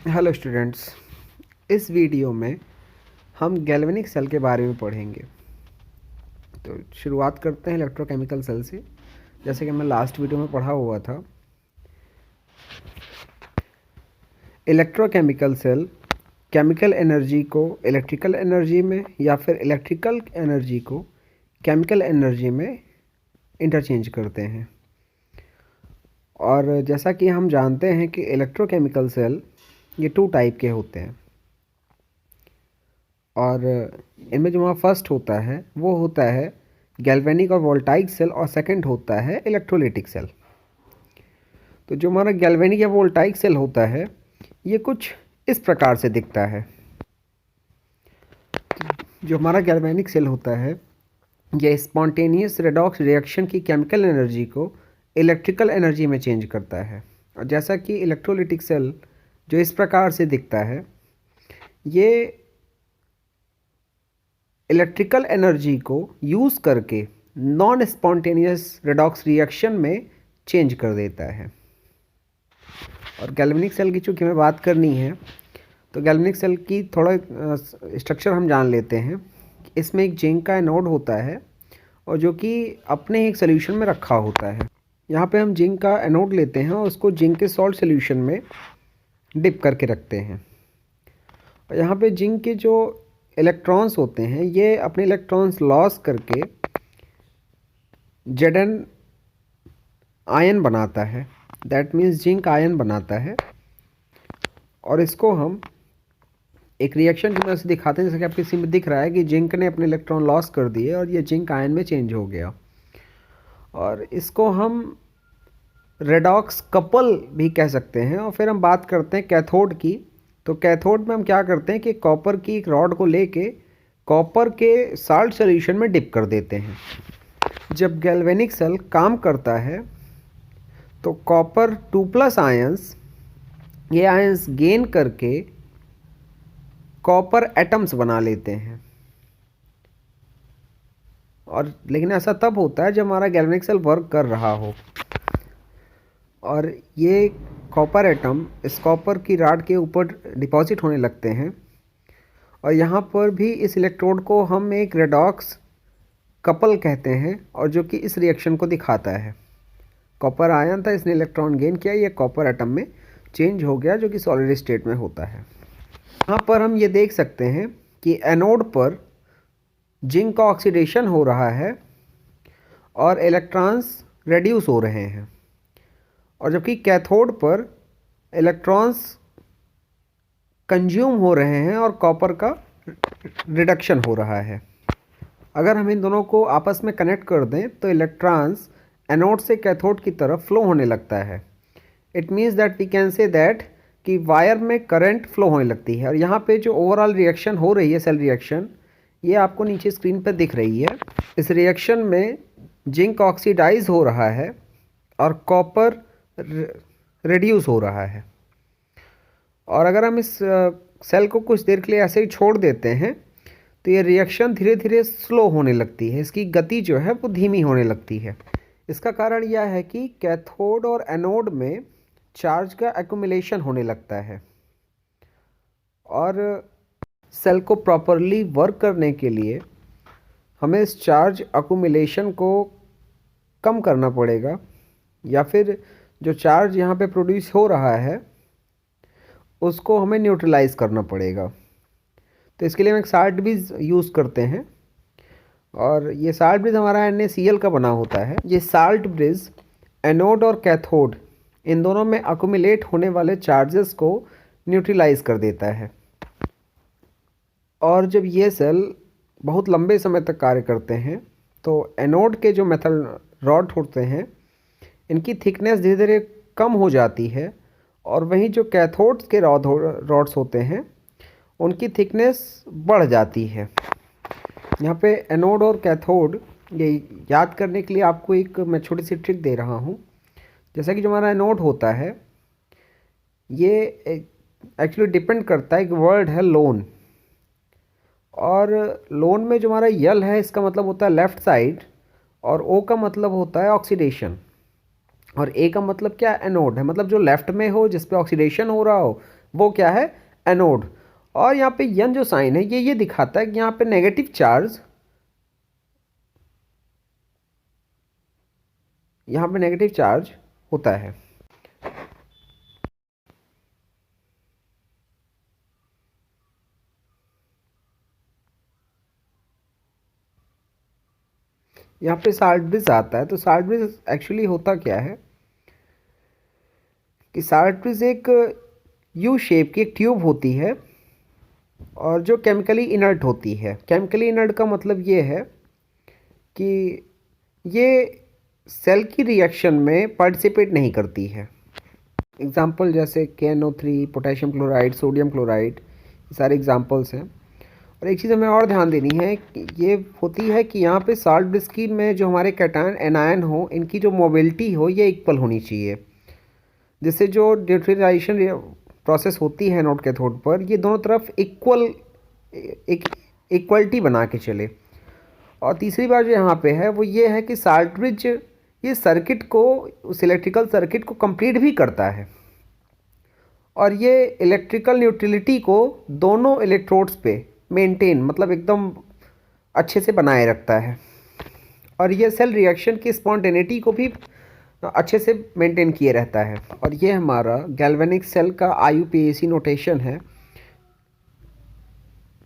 Hello students. इस video में हम गैल्वेनिक सेल के बारे में पढ़ेंगे। तो शुरुआत करते हैं इलेक्ट्रोकेमिकल सेल से। जैसे कि मैं लास्ट वीडियो में पढ़ा हुआ था, इलेक्ट्रोकेमिकल सेल केमिकल एनर्जी को इलेक्ट्रिकल एनर्जी में या फिर इलेक्ट्रिकल एनर्जी को केमिकल एनर्जी में इंटरचेंज करते हैं। और जैसा कि हम जानते हैं कि इलेक्ट्रोकेमिकल सेल ये 2 टाइप के होते हैं, और इनमें जो हमारा फर्स्ट होता है वो होता है गैल्वेनिक और वोल्टाइक सेल, और सेकंड होता है इलेक्ट्रोलिटिक सेल। तो जो हमारा गैल्वेनिक या वोल्टाइक सेल होता है ये कुछ इस प्रकार से दिखता है। जो हमारा गैल्वेनिक सेल होता है ये स्पॉन्टेनियस रेडॉक्स रिएक्शन की केमिकल एनर्जी को इलेक्ट्रिकल एनर्जी में चेंज करता है। और जैसा कि इलेक्ट्रोलिटिक सेल जो इस प्रकार से दिखता है, ये इलेक्ट्रिकल एनर्जी को यूज़ करके नॉन स्पॉन्टेनियस रेडॉक्स रिएक्शन में चेंज कर देता है। और गैल्वेनिक सेल की चूँकि हमें बात करनी है, तो गैल्वेनिक सेल की थोड़ा स्ट्रक्चर हम जान लेते हैं। इसमें एक जिंक का एनोड होता है और जो कि अपने एक सोल्यूशन में रखा होता है। यहाँ पे हम जिंक का एनोड लेते हैं और उसको जिंक के सॉल्ट सोल्यूशन में डिप करके रखते हैं। और यहाँ पे जिंक के जो इलेक्ट्रॉन्स होते हैं ये अपने इलेक्ट्रॉन्स लॉस करके Zn आयन बनाता है, दैट मीन्स जिंक आयन बनाता है। और इसको हम एक रिएक्शन की मदद से दिखाते हैं, जैसे कि आपकी स्क्रीन में दिख रहा है कि जिंक ने अपने इलेक्ट्रॉन लॉस कर दिए और ये जिंक आयन में चेंज हो गया। और इसको हम रेडॉक्स कपल भी कह सकते हैं। और फिर हम बात करते हैं कैथोड की। तो कैथोड में हम क्या करते हैं कि कॉपर की एक रॉड को लेके कॉपर के साल्ट सॉल्यूशन में डिप कर देते हैं। जब गैल्वेनिक सेल काम करता है तो कॉपर 2+ आयंस, ये आयंस गेन करके कॉपर एटम्स बना लेते हैं। और लेकिन ऐसा तब होता है जब हमारा गैल्वेनिक सेल वर्क कर रहा हो। और ये कॉपर एटम इस कॉपर की रॉड के ऊपर डिपॉजिट होने लगते हैं। और यहाँ पर भी इस इलेक्ट्रोड को हम एक रेडॉक्स कपल कहते हैं, और जो कि इस रिएक्शन को दिखाता है। कॉपर आयन था, इसने इलेक्ट्रॉन गेन किया, ये कॉपर एटम में चेंज हो गया जो कि सॉलिड स्टेट में होता है। यहाँ पर हम ये देख सकते हैं कि एनोड पर जिंक का ऑक्सीडेशन हो रहा है और इलेक्ट्रॉन्स रेड्यूस हो रहे हैं, और जबकि कैथोड पर इलेक्ट्रॉन्स कंज्यूम हो रहे हैं और कॉपर का रिडक्शन हो रहा है। अगर हम इन दोनों को आपस में कनेक्ट कर दें तो इलेक्ट्रॉन्स एनोड से कैथोड की तरफ फ्लो होने लगता है। It means that we can say that कि वायर में करंट फ्लो होने लगती है। और यहाँ पे जो ओवरऑल रिएक्शन हो रही है, सेल रिएक्शन, ये आपको नीचे स्क्रीन पर दिख रही है। इस रिएक्शन में जिंक ऑक्सीडाइज हो रहा है और कॉपर रिड्यूस हो रहा है। और अगर हम इस सेल को कुछ देर के लिए ऐसे ही छोड़ देते हैं तो ये रिएक्शन धीरे धीरे स्लो होने लगती है, इसकी गति जो है वो धीमी होने लगती है। इसका कारण यह है कि कैथोड और एनोड में चार्ज का एक्यूमुलेशन होने लगता है, और सेल को प्रॉपरली वर्क करने के लिए हमें इस चार्ज एक्यूमुलेशन को कम करना पड़ेगा, या फिर जो चार्ज यहाँ पे प्रोड्यूस हो रहा है उसको हमें न्यूट्रलाइज करना पड़ेगा। तो इसके लिए हम एक साल्ट ब्रिज यूज़ करते हैं, और ये साल्ट ब्रिज हमारा NaCl का बना होता है। ये साल्ट ब्रिज एनोड और कैथोड इन दोनों में अक्यूमुलेट होने वाले चार्जेस को न्यूट्रलाइज कर देता है। और जब ये सेल बहुत लंबे समय तक कार्य करते हैं तो एनोड के जो मेटल रॉड होते हैं इनकी थिकनेस धीरे धीरे कम हो जाती है, और वहीं जो कैथोड के रॉड्स होते हैं उनकी थिकनेस बढ़ जाती है। यहाँ पे एनोड और कैथोड ये याद करने के लिए आपको एक मैं छोटी सी ट्रिक दे रहा हूँ। जैसा कि जो हमारा एनोड होता है ये एक्चुअली डिपेंड करता है, एक वर्ड है लोन, और लोन में जो हमारा यल है इसका मतलब होता है लेफ़्ट साइड, और ओ का मतलब होता है ऑक्सीडेशन, और ए का मतलब क्या, एनोड है, मतलब जो लेफ़्ट में हो जिस पे ऑक्सीडेशन हो रहा हो, वो क्या है, एनोड। और यहाँ पे यन जो साइन है ये दिखाता है कि यहाँ पे नेगेटिव चार्ज, यहाँ पे नेगेटिव चार्ज होता है। यहाँ पे साल्ट ब्रिज आता है। तो साल्ट ब्रिज एक्चुअली होता क्या है कि साल्ट ब्रिज एक यू शेप की एक ट्यूब होती है और जो केमिकली इनर्ट होती है। केमिकली इनर्ट का मतलब ये है कि ये सेल की रिएक्शन में पार्टिसिपेट नहीं करती है। एग्जाम्पल जैसे KNO3, potassium chloride, sodium chloride, ये सारे एग्जाम्पल्स हैं। और एक चीज़ हमें और ध्यान देनी है कि ये होती है कि यहाँ पे साल्ट ब्रिज में जो हमारे कैटायन एनायन हो, इनकी जो मोबिलिटी हो ये इक्वल होनी चाहिए, जिससे जो न्यूट्रलाइजेशन प्रोसेस होती है एनोड कैथोड पर, ये दोनों तरफ एक इक्वलिटी बना के चले। और तीसरी बात जो यहाँ पे है वो ये है कि साल्ट ब्रिज ये सर्किट को, उस इलेक्ट्रिकल सर्किट को कंप्लीट भी करता है और ये इलेक्ट्रिकल न्यूट्रलिटी को दोनों इलेक्ट्रोड्स पे मेंटेन, मतलब एकदम अच्छे से बनाए रखता है। और ये सेल रिएक्शन की स्पॉन्टेनिटी को भी अच्छे से मेंटेन किए रहता है। और ये हमारा गैल्वेनिक सेल का IUPAC नोटेशन है।